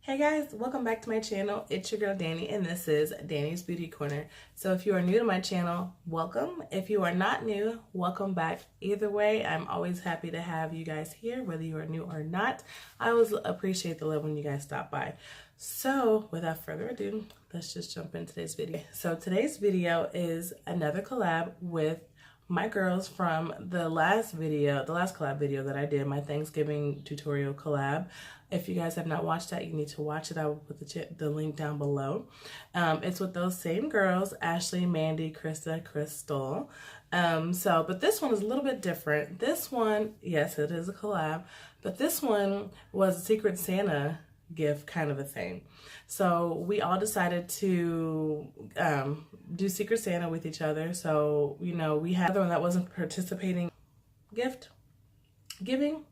Hey guys, welcome back to my channel. It's your girl Danny and this is Danny's Beauty Corner. So if you are new to my channel, welcome. If you are not new, welcome back. Either way, I'm always happy to have you guys here, whether you are new or not. I always appreciate the love when you guys stop by. So without further ado, let's just jump into today's video. So today's video is another collab with my girls from the last collab video that I did, my Thanksgiving tutorial collab. If you guys have not watched that, you need to watch it. I will put the link down below. It's with those same girls, Ashley, Mandi, Krista, Krystal. But this one is a little bit different. This one, yes, it is a collab, but this one was a Secret Santa gift kind of a thing. So we all decided to do Secret Santa with each other. So, you know, we had one that wasn't participating gift giving.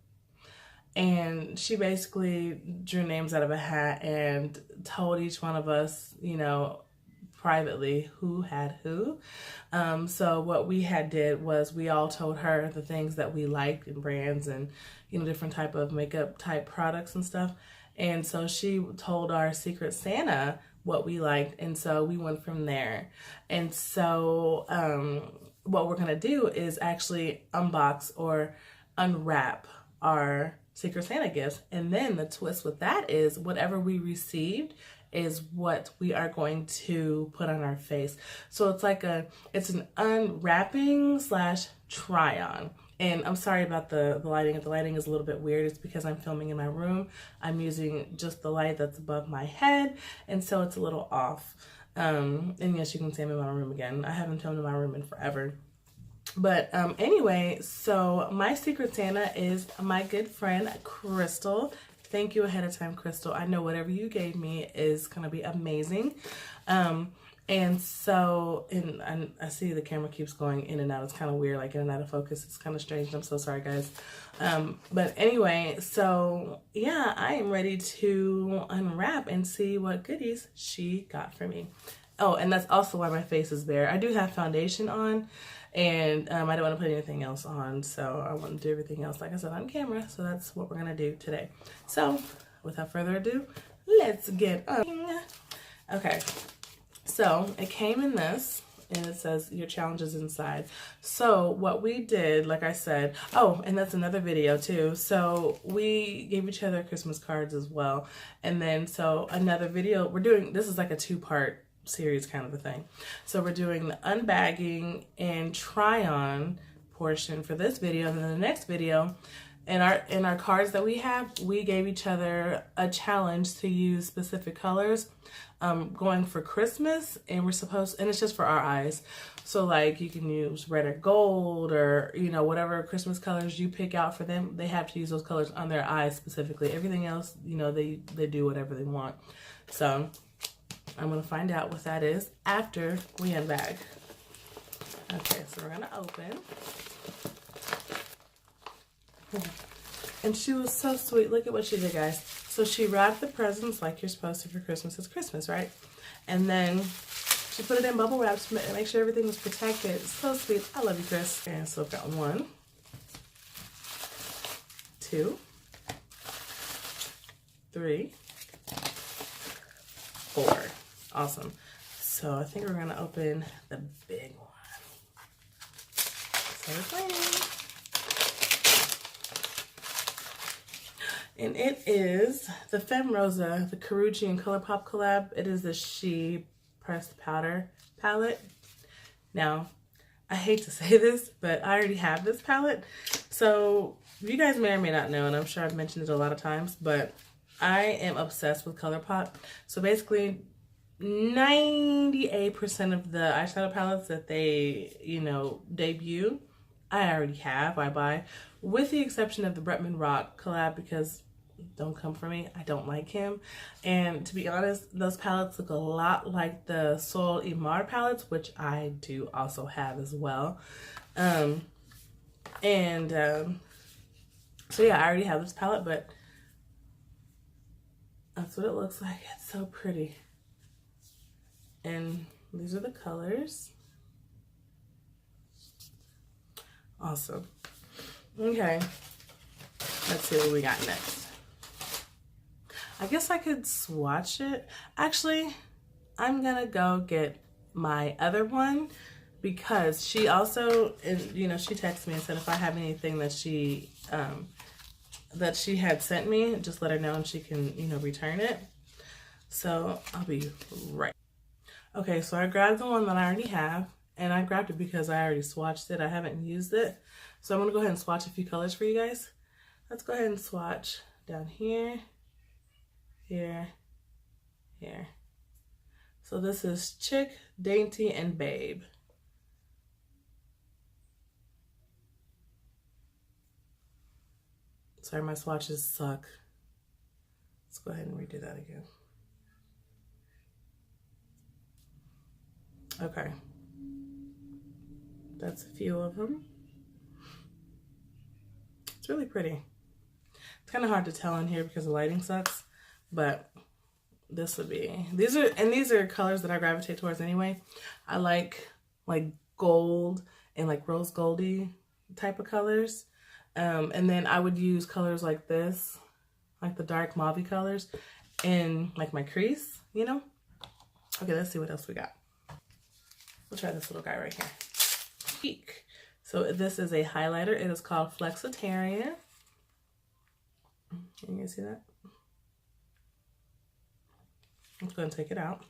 And she basically drew names out of a hat and told each one of us, you know, privately who had who. So what we had did was we all told her the things that we liked and brands and, you know, different type of makeup type products and stuff. And so she told our Secret Santa what we liked, and so we went from there. And so what we're gonna do is actually unbox or unwrap our Secret Santa gifts, and then the twist with that is whatever we received is what we are going to put on our face. So it's an unwrapping / try on. And I'm sorry about the lighting. If the lighting is a little bit weird, it's because I'm filming in my room. I'm using just the light that's above my head, and so it's a little off. And yes, you can see I'm in my room again. I haven't filmed in my room in forever. But anyway, so my Secret Santa is my good friend, Krystal. Thank you ahead of time, Krystal. I know whatever you gave me is going to be amazing. And so, I see the camera keeps going in and out. It's kind of weird, like in and out of focus. It's kind of strange. I'm so sorry, guys. But anyway, so yeah, I am ready to unwrap and see what goodies she got for me. Oh, and that's also why my face is bare. I do have foundation on, and I don't want to put anything else on, so I want to do everything else, like I said, on camera. So that's what we're going to do today. So without further ado, let's get on. Okay. So it came in this, and it says your challenges inside. So what we did, like I said, oh, and that's another video too. So we gave each other Christmas cards as well. And then, so another video, this is like a 2-part series kind of a thing. So we're doing the unbagging and try on portion for this video. And then the next video, in our cards that we have, we gave each other a challenge to use specific colors going for Christmas, and it's just for our eyes. So like you can use red or gold, or you know, whatever Christmas colors you pick out for them, they have to use those colors on their eyes specifically. Everything else, you know, they do whatever they want. So I'm gonna find out what that is after we unbag. Okay, so we're gonna open. And she was so sweet. Look at what she did, guys. So she wrapped the presents like you're supposed to for Christmas. It's Christmas, right? And then she put it in bubble wrap to make sure everything was protected. So sweet. I love you, Chris. And so I've got 1, 2, 3, 4. Awesome. So I think we're going to open the big one. So we're playing. And it is the Femme Rosa, the Karuchi and ColourPop collab. It is the She Pressed Powder palette. Now, I hate to say this, but I already have this palette. So you guys may or may not know, and I'm sure I've mentioned it a lot of times, but I am obsessed with ColourPop. So basically, 98% of the eyeshadow palettes that they, you know, debut, I already have, I buy, with the exception of the Bretman Rock collab, because don't come for me, I don't like him. And to be honest, those palettes look a lot like the Sol Imar palettes, which I do also have as well. So yeah, I already have this palette, but that's what it looks like. It's so pretty. And these are the colors. Awesome. Okay, let's see what we got next. I guess I could swatch it. Actually, I'm gonna go get my other one because she also, you know, she texted me and said if I have anything that she had sent me, just let her know and she can, you know, return it. So I'll be right. Okay, so I grabbed the one that I already have, and I grabbed it because I already swatched it. I haven't used it. So I'm gonna go ahead and swatch a few colors for you guys. Let's go ahead and swatch down here, here, here. So this is Chick, Dainty, and Babe. Sorry, my swatches suck. Let's go ahead and redo that again. Okay. That's a few of them. It's really pretty. It's kind of hard to tell in here because the lighting sucks, but this would be, these are colors that I gravitate towards anyway. I like gold and like rose goldy type of colors. And then I would use colors like this, like the dark mauve colors in like my crease, you know? Okay, let's see what else we got. We'll try this little guy right here. Peak. So this is a highlighter. It is called Flexitarian. Can you guys see that? I'm just going to take it out.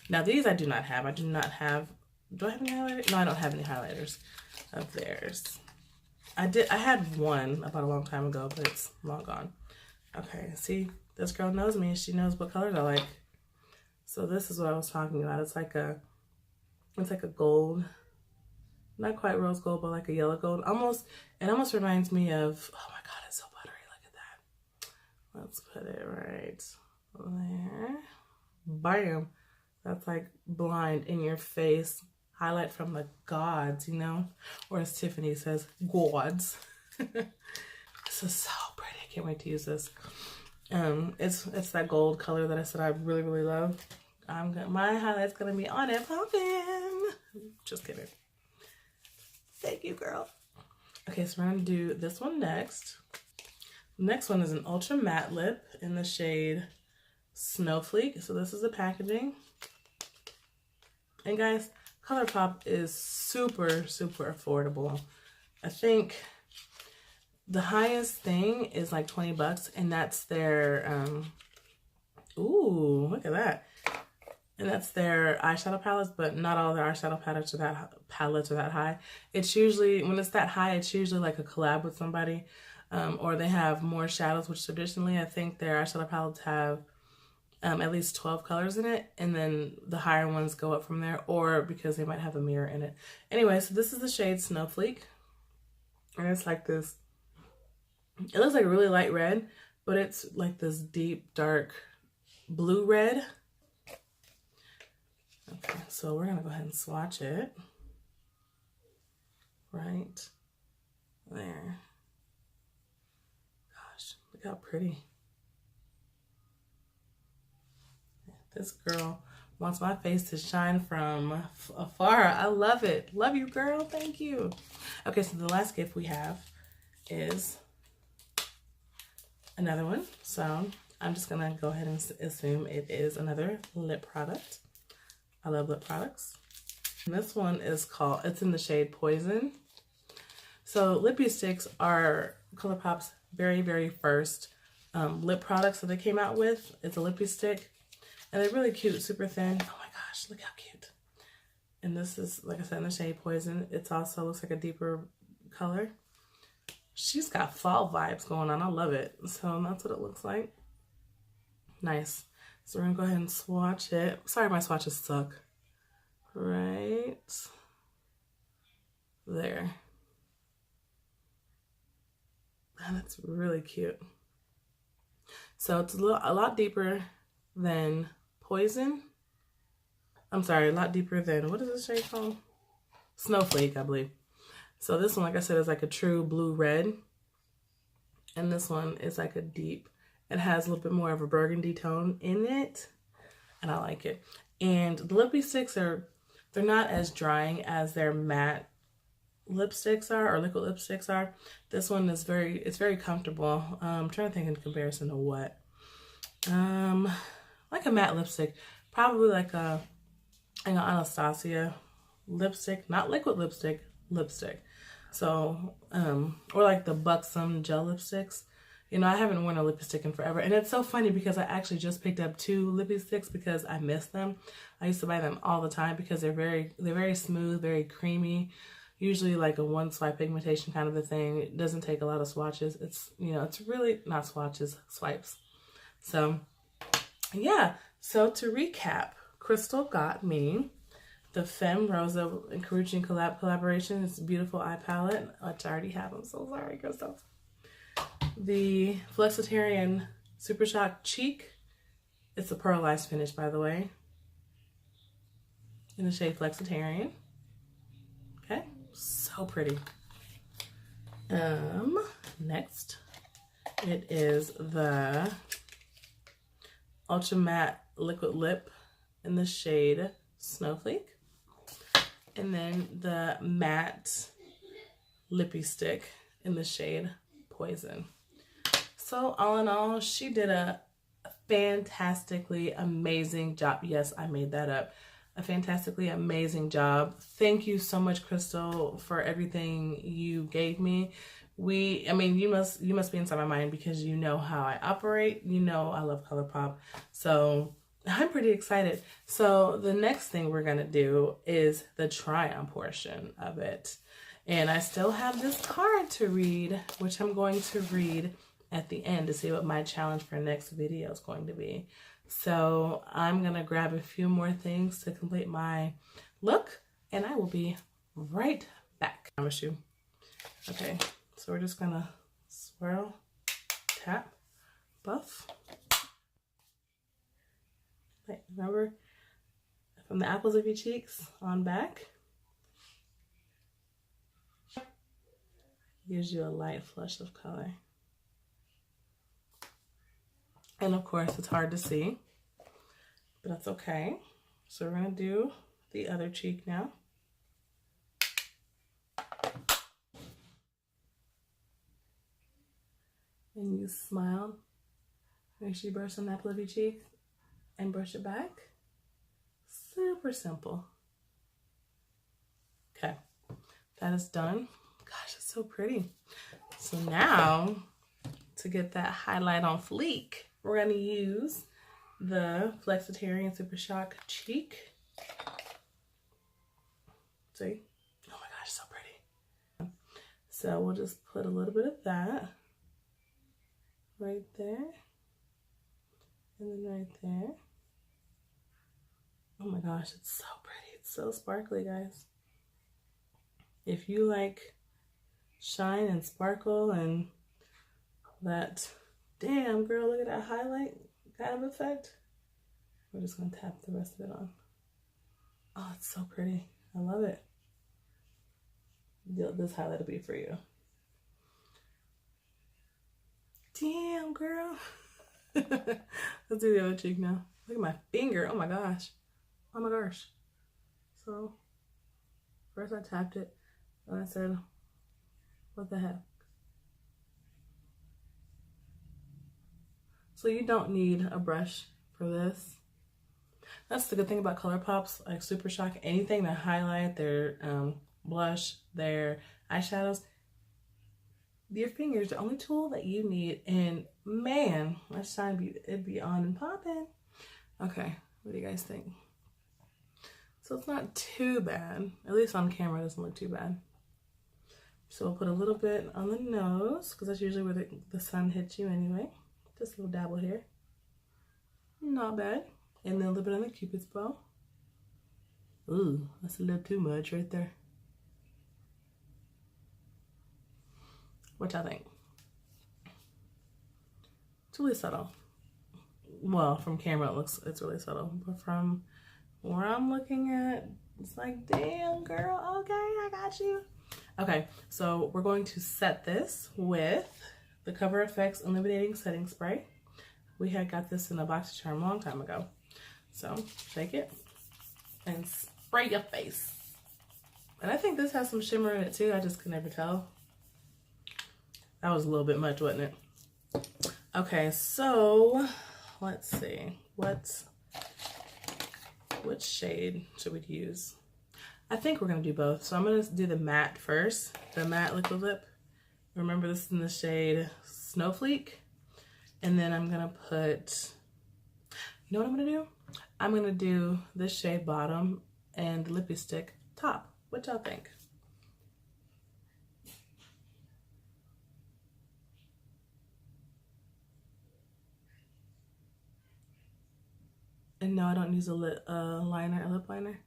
Now these I do not have. Do I have any highlighters? No, I don't have any highlighters of theirs. I had one about a long time ago, but it's long gone. Okay, see, this girl knows me. She knows what colors I like. So this is what I was talking about. It's like a gold, not quite rose gold, but like a yellow gold. It almost reminds me of, oh my God, it's so buttery. Look at that. Let's put it right there. Bam. That's like blind in your face. Highlight from the gods, you know? Or as Tiffany says, gods. This is so pretty. I can't wait to use this. It's that gold color that I said I really, really love. My highlight's gonna be on it poppin'. Just kidding. Thank you, girl. Okay, so we're gonna do this one next. The next one is an ultra matte lip in the shade Snowflake. So this is the packaging. And guys, ColourPop is super, super affordable. I think the highest thing is like 20 bucks, and that's their, ooh, look at that. And that's their eyeshadow palettes, but not all their eyeshadow palettes are that high. It's usually, when it's that high, it's usually like a collab with somebody, or they have more shadows, which traditionally I think their eyeshadow palettes have at least 12 colors in it, and then the higher ones go up from there, or because they might have a mirror in it. Anyway, so this is the shade Snowflake, and it's like this, it looks like a really light red, but it's like this deep, dark blue red. Okay, so we're gonna go ahead and swatch it right there. Gosh, look how pretty. This girl wants my face to shine from afar. I love it. Love you, girl. Thank you. Okay, so the last gift we have is another one. So I'm just going to go ahead and assume it is another lip product. I love lip products. And this one is called, it's in the shade Poison. So lippy sticks are ColourPop's very, very first lip products that they came out with. It's a lippy stick. And they're really cute, super thin. Oh my gosh, look how cute. And this is, like I said, in the shade Poison. It also looks like a deeper color. She's got fall vibes going on. I love it. So that's what it looks like. Nice. So we're going to go ahead and swatch it. Sorry, my swatches suck. Right there. And that's really cute. So it's a lot deeper than Poison. I'm sorry, a lot deeper than, what is this shade called? Snowflake, I believe. So this one, like I said, is like a true blue red. And this one is like a deep, it has a little bit more of a burgundy tone in it. And I like it. And the lippy sticks they're not as drying as their matte lipsticks are, or liquid lipsticks are. This one is it's very comfortable. I'm trying to think in comparison to what. like a matte lipstick, probably like a Anastasia lipstick, not liquid lipstick, lipstick. So, or like the Buxom gel lipsticks. You know, I haven't worn a lipstick in forever. And it's so funny because I actually just picked up 2 lippy sticks because I miss them. I used to buy them all the time because they're very smooth, very creamy. Usually like a one swipe pigmentation kind of a thing. It doesn't take a lot of swatches. It's, you know, it's really not swatches, swipes. So yeah. So to recap, Krystal got me the Femme Rosa and Karuchi collaboration. It's a beautiful eye palette, which I already have. I'm so sorry, Krystal. The Flexitarian Super Shock Cheek. It's a pearlized finish, by the way, in the shade Flexitarian. Okay, so pretty. Next, it is the Ultra Matte Liquid Lip in the shade Snowflake. And then the matte lippy stick in the shade Poison. So all in all, she did a fantastically amazing job. Yes, I made that up. A fantastically amazing job. Thank you so much, Krystal, for everything you gave me. I mean, you must be inside my mind because you know how I operate. You know I love ColourPop. So I'm pretty excited. So the next thing we're going to do is the try-on portion of it. And I still have this card to read, which I'm going to read at the end to see what my challenge for next video is going to be. So I'm going to grab a few more things to complete my look, and I will be right back. I promise you. Okay, so we're just going to swirl, tap, buff. Like, remember, from the apples of your cheeks on back. Gives you a light flush of color. And of course, it's hard to see, but that's okay. So we're gonna do the other cheek now. And you smile. Make sure you brush on the apple of your cheek and brush it back. Super simple. Okay, that is done. Gosh, it's so pretty. So now, to get that highlight on fleek, we're going to use the Flexitarian Super Shock Cheek. See? Oh my gosh, so pretty. So we'll just put a little bit of that right there. And then right there. Oh my gosh, it's so pretty. It's so sparkly, guys. If you like shine and sparkle and that, damn girl, look at that highlight kind of effect, we're just gonna tap the rest of it on. Oh, it's so pretty. I love it. This highlight will be for you. Damn girl. Let's do the other cheek now. Look at my finger. Oh my gosh. Oh my gosh. So first I tapped it and I said, what the heck? So you don't need a brush for this. That's the good thing about ColourPop's, like Super Shock, anything that highlight, their blush, their eyeshadows. Your finger's the only tool that you need, and man, my shine it'd be on and popping. Okay, what do you guys think? So it's not too bad, at least on camera it doesn't look too bad. So we'll put a little bit on the nose, because that's usually where the sun hits you anyway. Just a little dabble here. Not bad. And then a little bit on the Cupid's bow. Ooh, that's a little too much right there. What y'all think? It's really subtle. Well, from camera it's really subtle, but from where I'm looking at, it's like, damn girl, okay, I got you. Okay, so we're going to set this with the Cover FX Illuminating Setting Spray. We had got this in a BoxyCharm a long time ago. So shake it and spray your face. And I think this has some shimmer in it too. I just could never tell. That was a little bit much, wasn't it? Okay, so let's see, what shade should we use? I think we're gonna do both. So I'm gonna do the matte first, the matte liquid lip. Remember, this is in the shade Snowflake. And then I'm gonna put, you know what I'm gonna do? I'm gonna do this shade bottom and the lippy stick top. What y'all think? And no, I don't use a lip liner,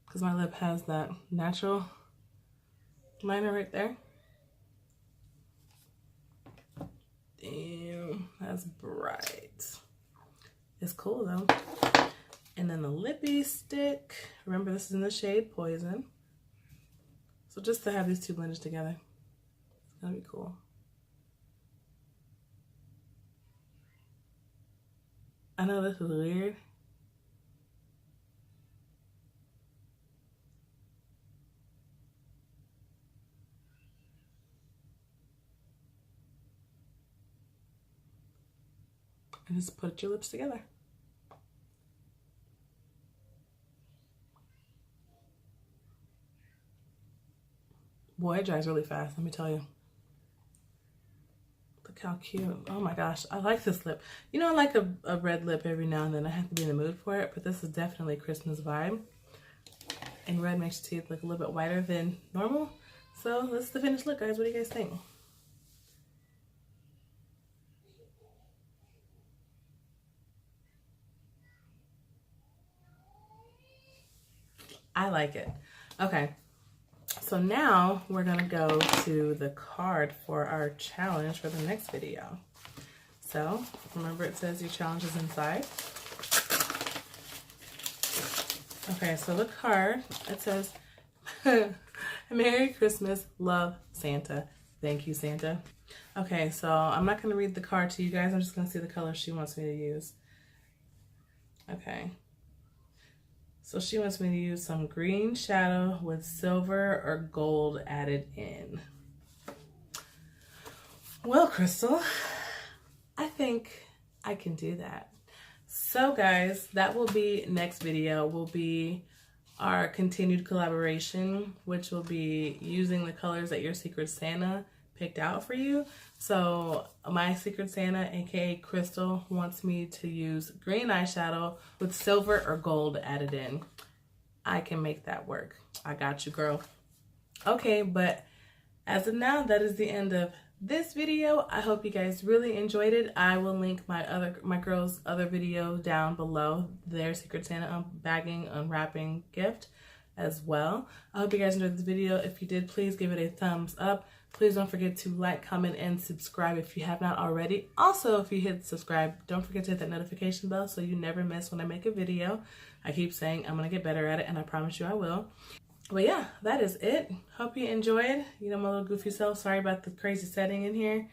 because my lip has that natural liner right there. Damn, that's bright. It's cool though. And then the lippy stick. Remember, this is in the shade Poison. So just to have these two blended together, it's gonna be cool. I know this is weird. And just put your lips together. Boy, it dries really fast, let me tell you. Look how cute. Oh my gosh, I like this lip. You know, I like a red lip every now and then. I have to be in the mood for it, but this is definitely Christmas vibe. And red makes your teeth look a little bit whiter than normal. So this is the finished look, guys. What do you guys think? I like it. Okay, so now we're gonna go to the card for our challenge for the next video. So remember, it says your challenge is inside. Okay, so the card, it says, Merry Christmas, love, Santa. Thank you, Santa. Okay, so I'm not gonna read the card to you guys. I'm just gonna see the color she wants me to use. Okay. So she wants me to use some green shadow with silver or gold added in. Well, Krystal, I think I can do that. So guys, that will be next video, will be our continued collaboration, which will be using the colors that your Secret Santa picked out for you. So my Secret Santa, aka Krystal, wants me to use green eyeshadow with silver or gold added in. I can make that work. I got you, girl. Okay, but as of now, that is the end of this video. I hope you guys really enjoyed it. I will link my girls' other video down below, their Secret Santa bagging, unwrapping gift as well. I hope you guys enjoyed this video. If you did, please give it a thumbs up. Please don't forget to like, comment, and subscribe if you have not already. Also, if you hit subscribe, don't forget to hit that notification bell so you never miss when I make a video. I keep saying I'm gonna get better at it, and I promise you I will. But yeah, that is it. Hope you enjoyed. You know, my little goofy self. Sorry about the crazy setting in here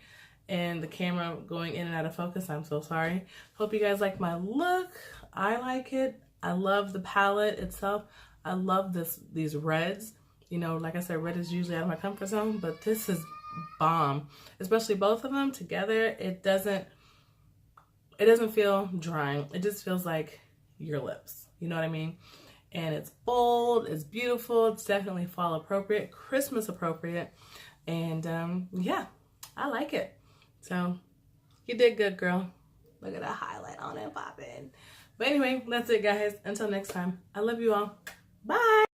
and the camera going in and out of focus. I'm so sorry. Hope you guys like my look. I like it. I love the palette itself. I love these reds. You know, like I said, red is usually out of my comfort zone, but this is bomb. Especially both of them together. It doesn't feel drying. It just feels like your lips. You know what I mean? And it's bold, it's beautiful, it's definitely fall appropriate, Christmas appropriate, and yeah, I like it. So you did good, girl. Look at that highlight on it popping. But anyway, that's it, guys. Until next time, I love you all. Bye.